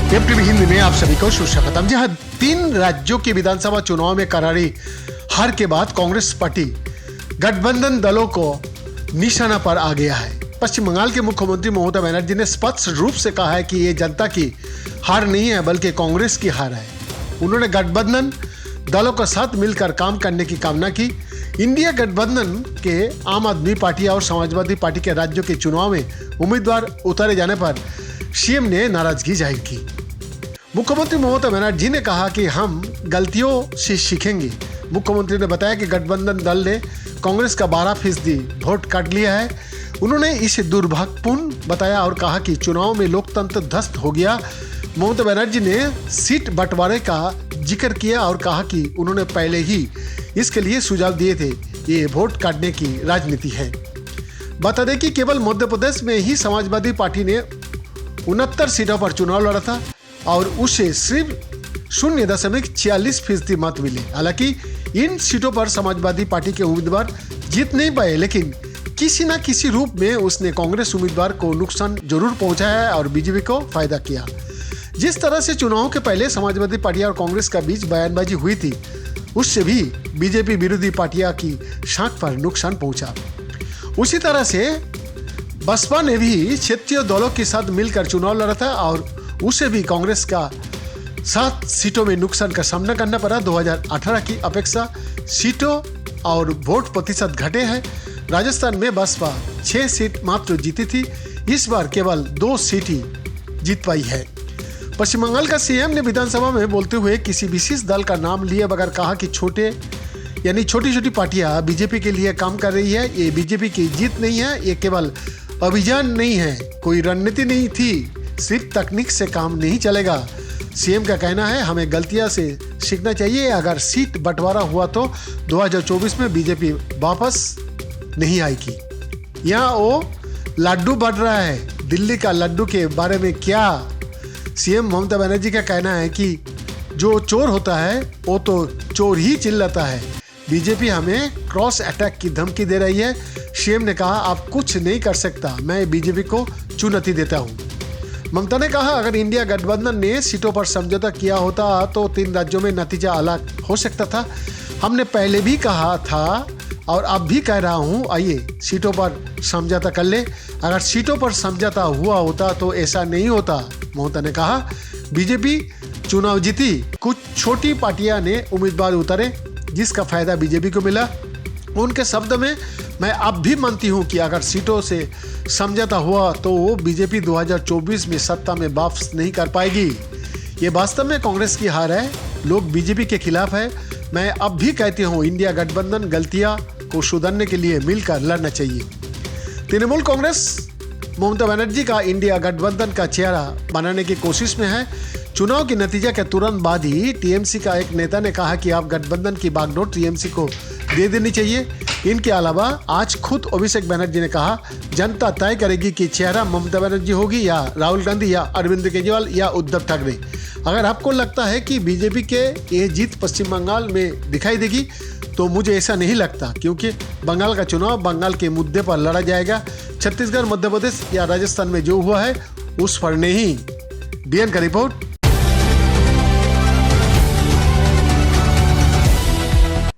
Web TV Hindi में आप सभी को सुस्वागतम। जहां 3 राज्यों के विधानसभा चुनाव में करारी हार के बाद कांग्रेस पार्टी गठबंधन दलों को निशाना पर आ गया है। पश्चिम बंगाल के मुख्यमंत्री ममता बनर्जी ने स्पष्ट रूप से कहा है कि ये जनता की हार नहीं है बल्कि कांग्रेस की हार है। उन्होंने गठबंधन दलों के साथ मिलकर काम करने की कामना की। इंडिया गठबंधन के आम आदमी पार्टी और समाजवादी पार्टी के राज्यों के चुनाव में उम्मीदवार उतारे जाने पर सीएम ने नाराजगी जाहिर की। मुख्यमंत्री ममता बनर्जी ने कहा कि हम गलतियों से सीखेंगे। मुख्यमंत्री ने बताया कि गठबंधन दल ने कांग्रेस का 12% वोट काट लिया है। उन्होंने इसे दुर्भाग्यपूर्ण बताया और कहा कि चुनाव में लोकतंत्र ध्वस्त हो गया। ममता बनर्जी ने सीट बंटवारे का जिक्र किया और कहा कि उन्होंने पहले ही इसके लिए सुझाव दिए थे। ये वोट काटने की राजनीति है। बता दें कि केवल मध्य प्रदेश में ही समाजवादी पार्टी ने 69 सीटों पर चुनाव लड़ा था और उसे सिर्फ 0.46% मत मिले। हालांकि इन सीटों पर समाजवादी पार्टी के उम्मीदवार जीत नहीं पाए, लेकिन किसी न किसी रूप में उसने कांग्रेस उम्मीदवार को नुकसान जरूर पहुंचाया और बीजेपी को फायदा किया। जिस तरह से चुनाव के पहले समाजवादी पार्टी और कांग्रेस का बीच बयानबाजी हुई थी, उससे भी बीजेपी विरोधी पार्टियां की शाख पर नुकसान पहुंचा। उसी तरह से बसपा ने भी क्षेत्रीय दलों के साथ मिलकर चुनाव लड़ा था और उसे भी कांग्रेस का 7 सीटों में नुकसान का सामना करना पड़ा। 2018 की अपेक्षा सीटों और वोट प्रतिशत घटे हैं। राजस्थान में बसपा 6 सीट मात्र जीती थी, इस बार केवल 2 सीट ही जीत पाई है। पश्चिम बंगाल का सीएम ने विधानसभा में बोलते हुए किसी विशेष दल का नाम लिए बगैर कहा कि छोटी छोटी पार्टियां बीजेपी के लिए काम कर रही है। ये बीजेपी की जीत नहीं है, ये केवल अभियान नहीं है, कोई रणनीति नहीं थी, सिर्फ तकनीक से काम नहीं चलेगा। सीएम का कहना है हमें गलतियां से सीखना चाहिए। अगर सीट बंटवारा हुआ तो 2024 में बीजेपी वापस नहीं आएगी। यहाँ वो लड्डू बढ़ रहा है, दिल्ली का लड्डू के बारे में क्या? सीएम ममता बनर्जी का कहना है कि जो चोर होता है वो तो चोर ही चिल्लाता है। बीजेपी हमें क्रॉस अटैक की धमकी दे रही है। सीएम ने कहा आप कुछ नहीं कर सकता, मैं बीजेपी को चुनौती देता हूँ। ममता ने कहा अगर इंडिया गठबंधन ने सीटों पर समझौता किया होता तो 3 राज्यों में नतीजा अलग हो सकता था। हमने पहले भी कहा था और अब भी कह रहा हूँ, आइए सीटों पर समझौता कर ले। अगर सीटों पर समझौता हुआ होता तो ऐसा नहीं होता। ममता ने कहा बीजेपी चुनाव जीती, कुछ छोटी पार्टियां ने उम्मीदवार उतारे जिसका फायदा बीजेपी को मिला। उनके शब्द में मैं अब भी मानती हूं कि अगर सीटों से समझौता हुआ तो वो बीजेपी 2024 में सत्ता में वापस नहीं कर पाएगी। ये वास्तव में कांग्रेस की हार है, लोग बीजेपी के खिलाफ है। मैं अब भी कहती हूँ इंडिया गठबंधन गलतियां को सुधारने के लिए मिलकर लड़ना चाहिए। तृणमूल कांग्रेस ममता बनर्जी का इंडिया गठबंधन का चेहरा बनाने की कोशिश में है। चुनाव के नतीजे के तुरंत बाद ही टीएमसी का एक नेता ने कहा कि आप गठबंधन की बागडोर टीएमसी को दे देनी चाहिए। इनके अलावा आज खुद अभिषेक बनर्जी ने कहा जनता तय करेगी कि चेहरा ममता बनर्जी होगी या राहुल गांधी या अरविंद केजरीवाल या उद्धव ठाकरे। अगर आपको लगता है कि बीजेपी के ये जीत पश्चिम बंगाल में दिखाई देगी तो मुझे ऐसा नहीं लगता, क्योंकि बंगाल का चुनाव बंगाल के मुद्दे पर लड़ा जाएगा। छत्तीसगढ़, मध्य प्रदेश या राजस्थान में जो हुआ है उस पर नहीं। डीएन का रिपोर्ट।